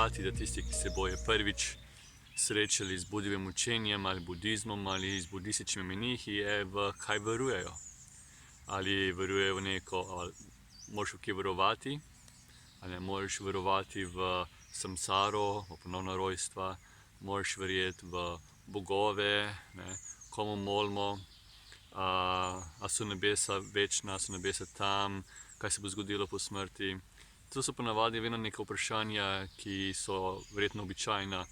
pričakovati, da tisti, ki se bojo prvič srečali z Budovim učenjem ali budizmom ali z budističnimi menihi, je v kaj verujejo. Ali verujejo v neko, ali moraš v kje verovati, ali moraš verovati v samsaro, v ponovna rojstva, moraš verjeti v bogove, ne, komu molimo, a so nebesa večna, so nebesa tam, kaj se bo zgodilo po smrti. To so ponavadi vedno neka vprašanja, ki so verjetno običajna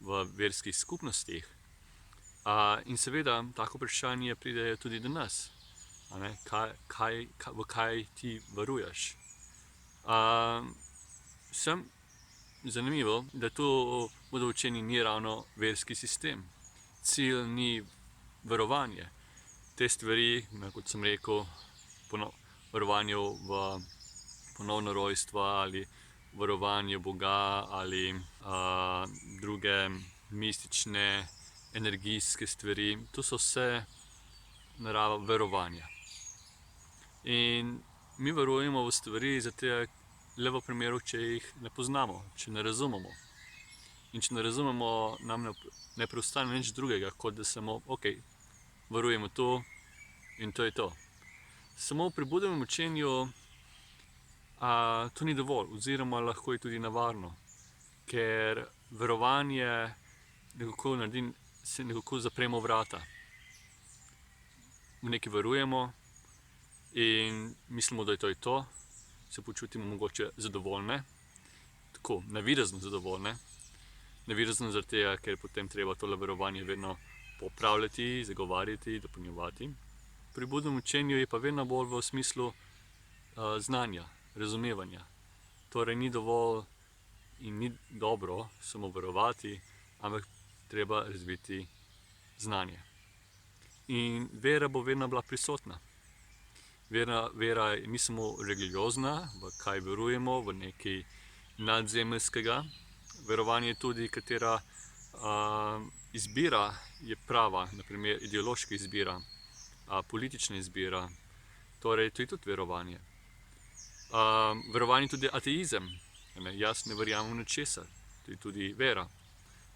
v verskih skupnostih. In seveda, tako vprašanje pridejo tudi do nas. V kaj ti veruješ? Zanimivo, da to Budovo učenje ni ravno verski sistem. Cilj ni verovanje. Te stvari, kot sem rekel, verovanje v ponovno rojstvo ali verovanje Boga ali druge mistične, energijske stvari, to so vse narava verovanja. In mi verujemo v stvari zato le v primeru, če jih ne poznamo, če ne razumemo. In če ne razumemo, nam ne preostane nič drugega, kot da samo, verujemo to in to je to. Samo pri Budovem učenju to ni dovolj, oziroma lahko je tudi nevarno, ker verovanje nekako zapremo vrata. V nekaj verujemo in mislimo, da je to, se počutimo mogoče zadovoljne, tako, navidezno zadovoljne. Navidezno zaradi tega, ker potem treba tole verovanje vedno popravljati, zagovarjati, dopolnjevati. Pri Budovem učenju je pa vedno bolj v smislu znanja, razumevanja. Torej ni dovolj in ni dobro samo verovati, ampak treba razviti znanje. In vera bo vedno bila prisotna. Vera ni samo religiozna, v kaj verujemo, v nekaj nadzemeljskega. Verovanje je tudi, katera izbira je prava, na primer ideološka izbira, politična izbira. Torej, to je tudi verovanje. Verovanje je tudi ateizem. Jaz ne verjamem v ničesar. To je tudi vera.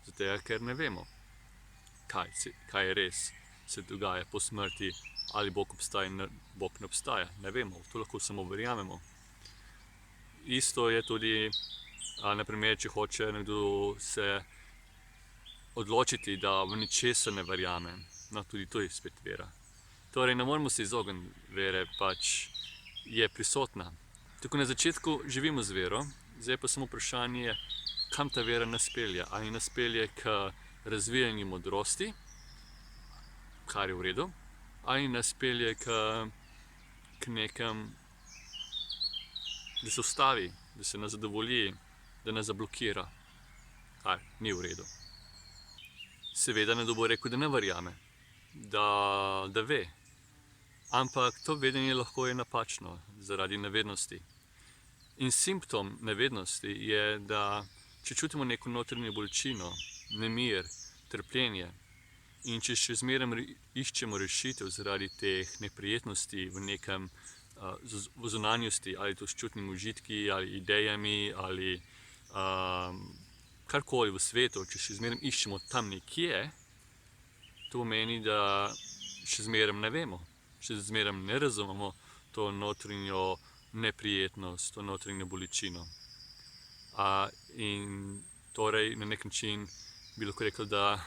Zato, ker ne vemo, kaj je res se dogaja po smrti, ali Bog obstaja in Bog ne obstaja. Ne vemo, to lahko samo verjamemo. Isto je tudi, na primer, če hoče nekdo se odločiti, da v ničesar ne verjame. No, tudi to je spet vera. Torej, ne moremo se izogniti vere, pač je prisotna. Tako na začetku živimo z vero, zdaj pa samo vprašanje, kam ta vera nas pelje. Ali nas pelje k razvijanju modrosti, kar je v redu, ali nas pelje k nekam, da se ustavi, da se nas zadovolji, da nas zablokira, kar ni v redu. Seveda nekdo bo rekel, da ne verjame, da ve. Ampak to vedenje lahko je napačno zaradi nevednosti. In simptom nevednosti je, da če čutimo neko notranjo bolečino, nemir, trpljenje, in če še zmeraj iščemo rešitev zaradi teh neprijetnosti v zunanjosti, ali to s čutnimi užitki, ali idejami, ali karkoli v svetu, če še zmeraj iščemo tam nekje, to pomeni, da še zmeraj ne vemo, še zmeraj ne razumemo to notranjo neprijetnost, to notranjo bolečino. In torej na nek način bi lahko rekel, da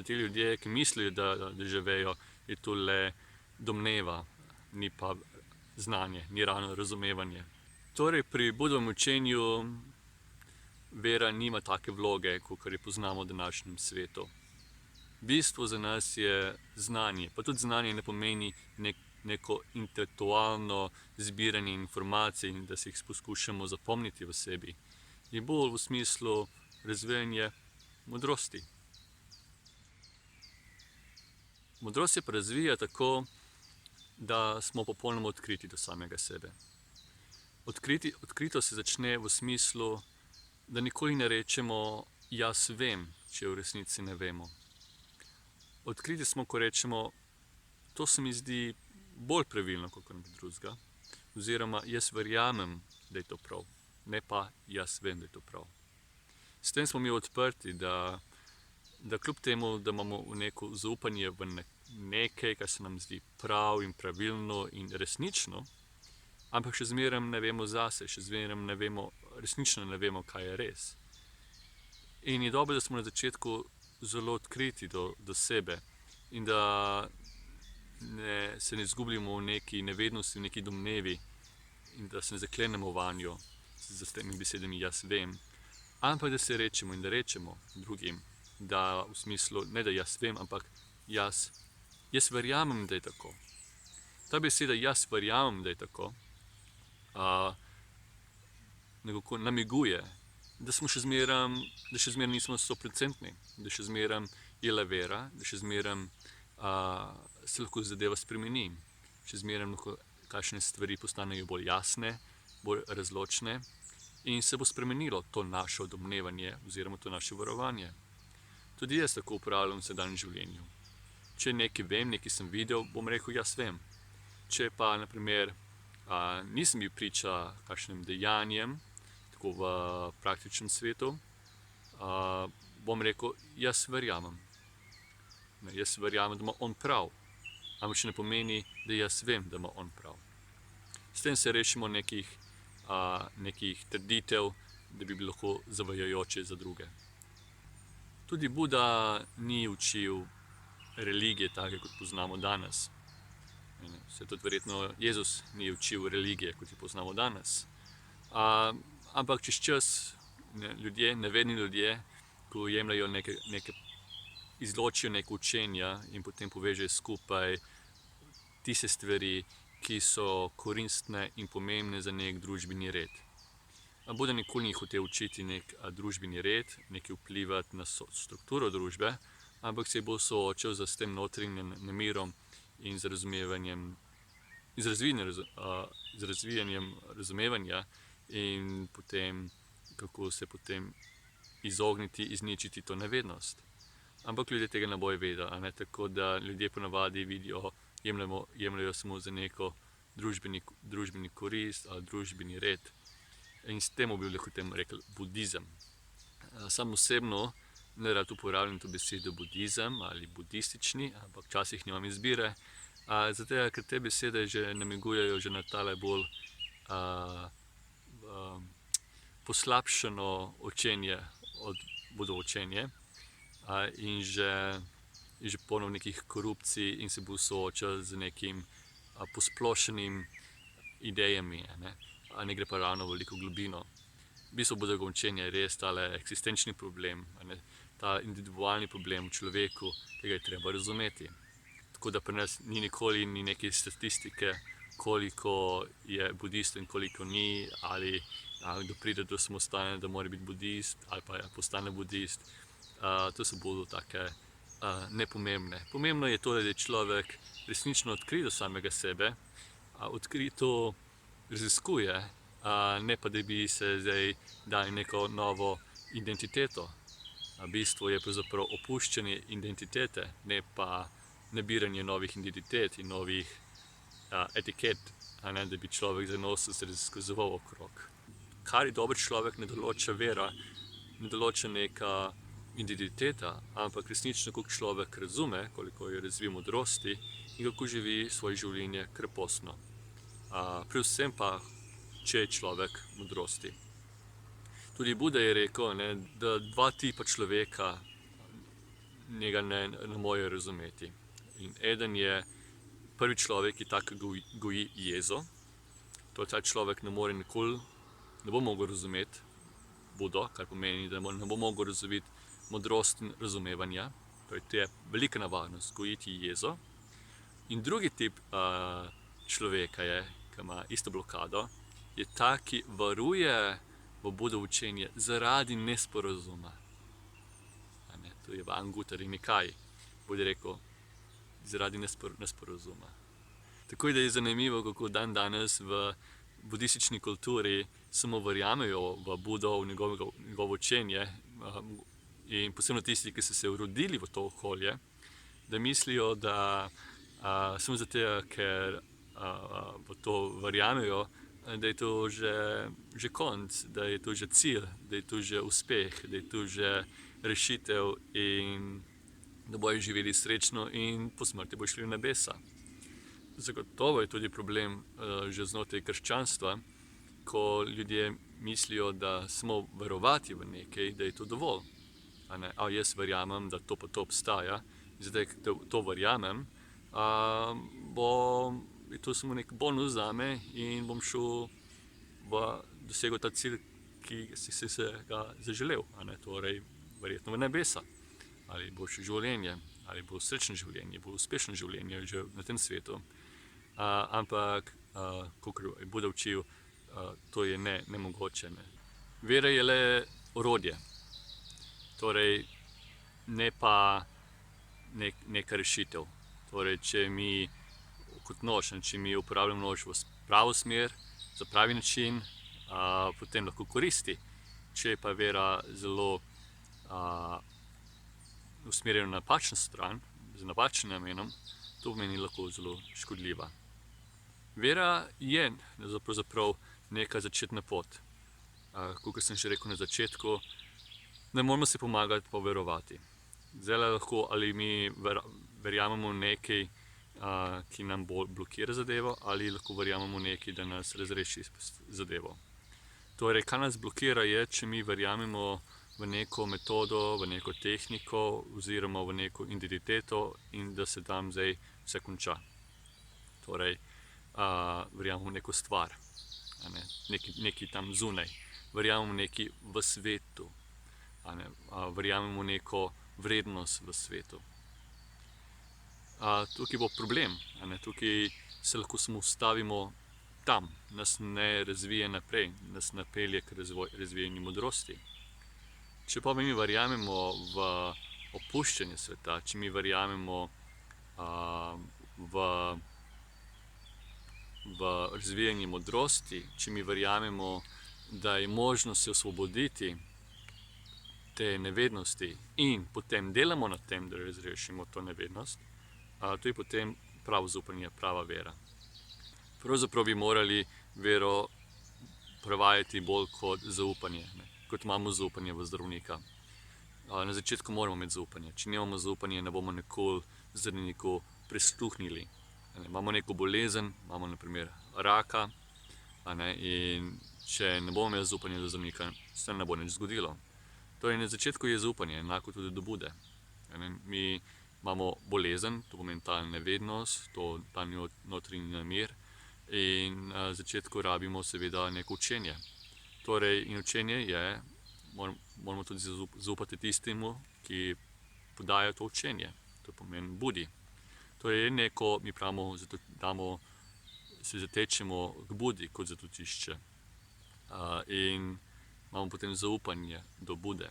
ti ljudje, ki mislijo, da že vejo, je to le domneva, ni pa znanje, ni ravno razumevanje. Torej pri Budovem učenju vera nima take vloge, kakor jo poznamo v današnjem svetu. Bistvo za nas je znanje, pa tudi znanje ne pomeni neko intelektualno zbiranje informacij in da si jih poskušamo zapomniti v sebi. Je bolj v smislu razvijanja modrosti. Modrost se pa razvija tako, da smo popolnoma odkriti do samega sebe. Odkrito se začne v smislu, da nikoli ne rečemo jaz vem, če v resnici ne vemo. Odkriti smo, ko rečemo, to se mi zdi bolj pravilno kot nekaj drugega, oziroma jaz verjamem, da je to prav, ne pa jaz vem, da je to prav. S tem smo mi odprti, da kljub temu, da imamo neko zaupanje v nekaj, kar se nam zdi prav in pravilno in resnično, ampak še zmeraj ne vemo zase, še zmeraj resnično ne vemo, kaj je res. In je dobro, da smo na začetku zelo odkriti do sebe in da se ne izgubljamo v neki nevednosti, v neki domnevi in da se ne zaklenemo vanjo z temi besedami jaz vem, ampak da se rečemo in da rečemo drugim, da v smislu, ne da jaz vem, ampak jaz verjamem, da je tako. Ta beseda jaz verjamem, da je tako, nekako namiguje, da še zmeraj nismo 100%, da še zmeraj je le vera, da še zmeraj se lahko zadeva spremeni, še zmeraj lahko kakšne stvari postanejo bolj jasne, bolj razločne in se bo spremenilo to naše domnevanje oziroma to naše verovanje. Tudi jaz tako upravljam v sedanjem življenju. Če nekaj vem, nekaj sem videl, bom rekel jaz vem. Če pa, na primer, nisem bil priča kakšnim dejanjem, tako v praktičnem svetu, bom rekel, jaz verjamem. Jaz verjamem, da ima on prav, ampak še ne pomeni, da jaz vem, da ima on prav. S tem se rešimo nekih trditev, da bi bili lahko zavajajoče za druge. Tudi Buda ni učil religije take, kot poznamo danes. Se tudi verjetno Jezus ni učil religije, kot jo poznamo danes. Ampak čez čas ljudje, nevedni ljudje, ko jemljajo izločijo neka učenja in potem povežejo skupaj tiste stvari, ki so koristne in pomembne za nek družbeni red. Buda nikoli ni hotel učiti nek družbeni red, nekaj vplivati na strukturo družbe, ampak se je bolj soočal s tem notranjim nemirom in z razvijanjem razumevanja in potem, kako se potem izogniti, izničiti to nevednost. Ampak ljudje tega ne bojo vedeli, tako da ljudje ponavadi vidijo, jemljajo samo za neko družbeni korist ali družbeni red. In s tem bi lahko rekli budizem. Sam osebno ne rad uporabljam to besedo budizem ali budistični, ampak včasih nimam izbire. Zato, ker te besede že namigujejo že na tale bolj poslabšano učenje od Budoučenje in že polno nekih korupcij in se bo soočal z nekim posplošenim idejami, ne gre pa ravno v veliko globino. V bistvu Budoučenje je res tale eksistenčni problem, ta individualni problem v človeku, ki ga je treba razumeti. Tako da pri nas nikoli ni neke statistike, koliko je budistov in koliko ni, ali kdo pride do samostanja, da mora biti budist, ali pa postane budist. To so bolj take nepomembne. Pomembno je to, da je človek resnično odkrit do samega sebe, odkrito raziskuje, ne pa da bi se zdaj dali neko novo identiteto. V bistvu je pravzaprav opuščanje identitete, ne pa nabiranje novih identitet in novih etiket, da bi človek za nos se razkazoval okrog. Kar je dober človek, ne določa vera, ne določa neka identiteta, ampak resnično, koliko človek razume, koliko je razvil modrosti in kako živi svoje življenje krepostno. Predvsem pa, če je človek modrosti. Tudi Buda je rekel, da dva tipa človeka njega ne morejo razumeti. In eden je prvi človek, ki tako goji jezo. To ta človek ne bo mogel razumeti Budo, kar pomeni, da ne bo mogel razumeti modrost in razumevanja. To je velika nevarnost, gojiti jezo. In drugi tip človeka je, ki ima isto blokado, je ta, ki varuje v Budoučenje zaradi nesporazuma. To je v Anguttara Nikaji. Buda rekel, zaradi nesporazuma. Tako da je zanimivo, kako danes v budistični kulturi samo verjamejo v Budo, v njegovo učenje, in posebno tisti, ki so se rodili v to okolje, da mislijo, da samo zato, ker v to verjamejo, da je to že konc, da je to že cilj, da je to že uspeh, da je to že rešitev in da bojo živeli srečno in po smrti bojo šli v nebesa. Zagotovo je tudi problem že znotraj krščanstva, ko ljudje mislijo, da samo verovati v nekaj, da je to dovolj. Jaz verjamem, da to pa to obstaja, zdaj, da to verjamem, je to samo nek bonus zame in bom šel dosegel ta cilj, ki si se ga zaželel, torej verjetno v nebesa. Ali boljše življenje, ali bo srečno življenje, bo uspešno življenje že na tem svetu. Ampak, kakor je Buda učil, to je nemogoče. Vera je le orodje, torej ne pa neka rešitev. Torej, če mi kot nož, če mi uporabljamo nož v pravo smer, za pravi način, potem lahko koristi. Če je pa vera zelo usmerjena na napačno stran, z napačnim namenom, to pomeni lahko zelo škodljiva. Vera je pravzaprav neka začetna pot. Kakor sem že rekel na začetku, ne moramo si pomagati pa verovati. Zdaj lahko ali mi verjamemo nekaj, ki nam bolj blokira zadevo, ali lahko verjamemo nekaj, da nas razreši zadevo. Torej, kaj nas blokira je, če mi verjamemo v neko metodo, v neko tehniko oziroma v neko identiteto in da se tam zdaj vse konča. Torej, verjamemo v neko stvar, nekaj tam zunaj, verjamemo nekaj v svetu, verjamemo neko vrednost v svetu. Tukaj bo problem, tukaj se lahko samo ustavimo tam, nas ne razvije naprej, nas ne pelje k razvijanju modrosti. Če pa mi verjamemo v opuščanje sveta, če mi verjamemo v razvijanje modrosti, če mi verjamemo, da je možno se osvoboditi te nevednosti in potem delamo na tem, da razrešimo to nevednost, to je potem pravo zaupanje, prava vera. Pravzaprav bi morali vero prevajati bolj kot zaupanje, kot imamo zaupanje v zdravnika. Na začetku moramo imeti zaupanje. Če nimamo zaupanja, ne bomo nikoli zdravniku prisluhnili. Imamo neko bolezen, imamo na primer raka, in če ne bomo imeli zaupanja do zdravnika, se ne bo nič zgodilo. Torej, na začetku je zaupanje, enako tudi do Bude. Mi imamo bolezen, to pomeni ta nevednost, ta notranji nemir, in na začetku rabimo seveda neko učenje. Torej, in učenje je, moramo tudi zaupati tistemu, ki podaja to učenje, to pomeni Budi. Torej, je neko, mi pravimo, se zatečemo k Budi kot zatočišče in imamo potem zaupanje do Bude.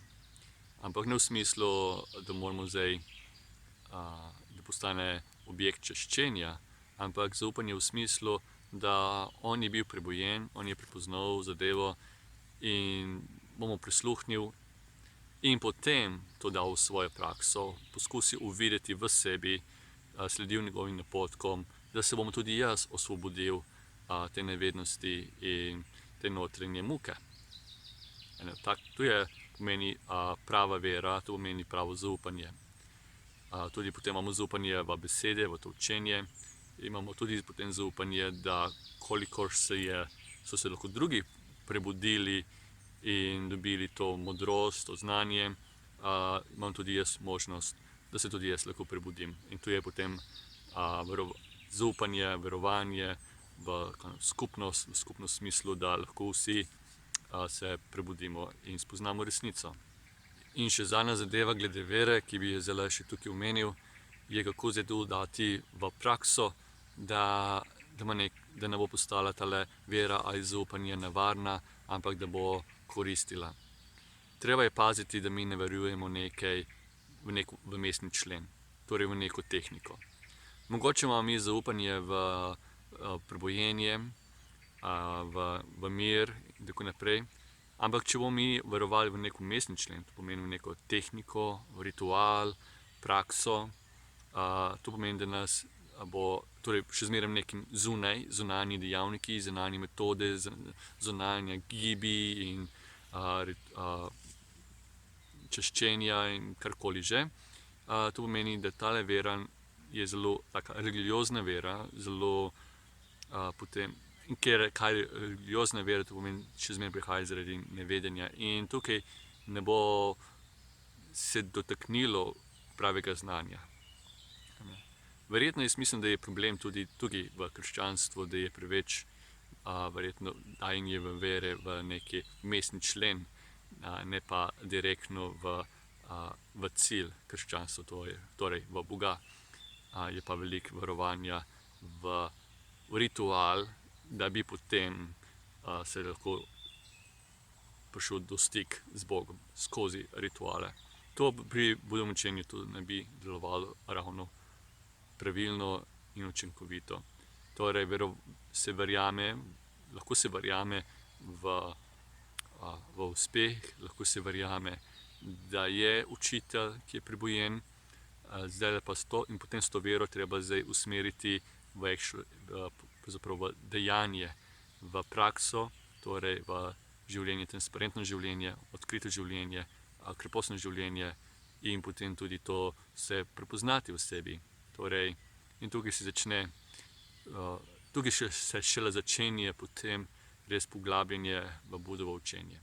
Ampak ne v smislu, da moramo zdaj, da postane objekt čaščenja, ampak zaupanje v smislu, da on je bil prebojen, on je prepoznal zadevo in bomo prisluhnil in potem to dal v svojo prakso, poskusil uvideti v sebi, sledil njegovim napotkom, da se bom tudi jaz osvobodil te nevednosti in te notranje muke. To pomeni prava vera, to pomeni pravo zaupanje. Tudi potem imamo zaupanje v besede, v to učenje. Imamo tudi potem zaupanje, da kolikor so se lahko drugi prebudili in dobili to modrost, to znanje, imam tudi jaz možnost, da se tudi jaz lahko prebudim. In tu je potem zaupanje, verovanje v skupnost, v skupnost smislu, da lahko vsi se prebudimo in spoznamo resnico. In še zadnja zadeva glede vere, ki bi jo zdaj še tukaj omenil, je, kako zdaj to dati v prakso, da ne bo postala tale vera ali zaupanje nevarna, ampak da bo koristila. Treba je paziti, da mi ne verujemo v nek vmesni člen, torej v neko tehniko. Mogoče imamo mi zaupanje v prebojenje, v mir in tako naprej, ampak če bomo mi verovali v nek vmesni člen, to pomeni v neko tehniko, ritual, prakso, to pomeni, da nas bo torej še zmeraj nekim zunanji dejavniki, zunanje metode, zunanje gibi in češčenja in karkoli že. To pomeni, da tale vera je zelo taka religiozna vera, zelo potem, kaj je religiozna vera, to pomeni, še zmeraj prihaja zaradi nevedenja. In tukaj ne bo se dotaknilo pravega znanja. Verjetno jaz mislim, da je problem tudi tukaj v krščanstvu, da je preveč verjetno dajanje v vere v neki vmesni člen, ne pa direktno v cilj krščanstva, torej v Boga. Je pa veliko verovanja v ritual, da bi potem se lahko prišel do stik z Bogom skozi rituale. To pri Budovem učenju tudi ne bi delovalo ravno pravilno in učinkovito. Torej, lahko se verjame v uspeh, lahko se verjame, da je učitelj, ki je prebujen, zdaj pa in potem s to vero treba zdaj usmeriti v dejanje, v prakso, torej v življenje, transparentno življenje, odkrito življenje, krepostno življenje in potem tudi to vse prepoznati v sebi. Torej, in tukaj se šele začenja potem res poglabljanje v Budovo učenje.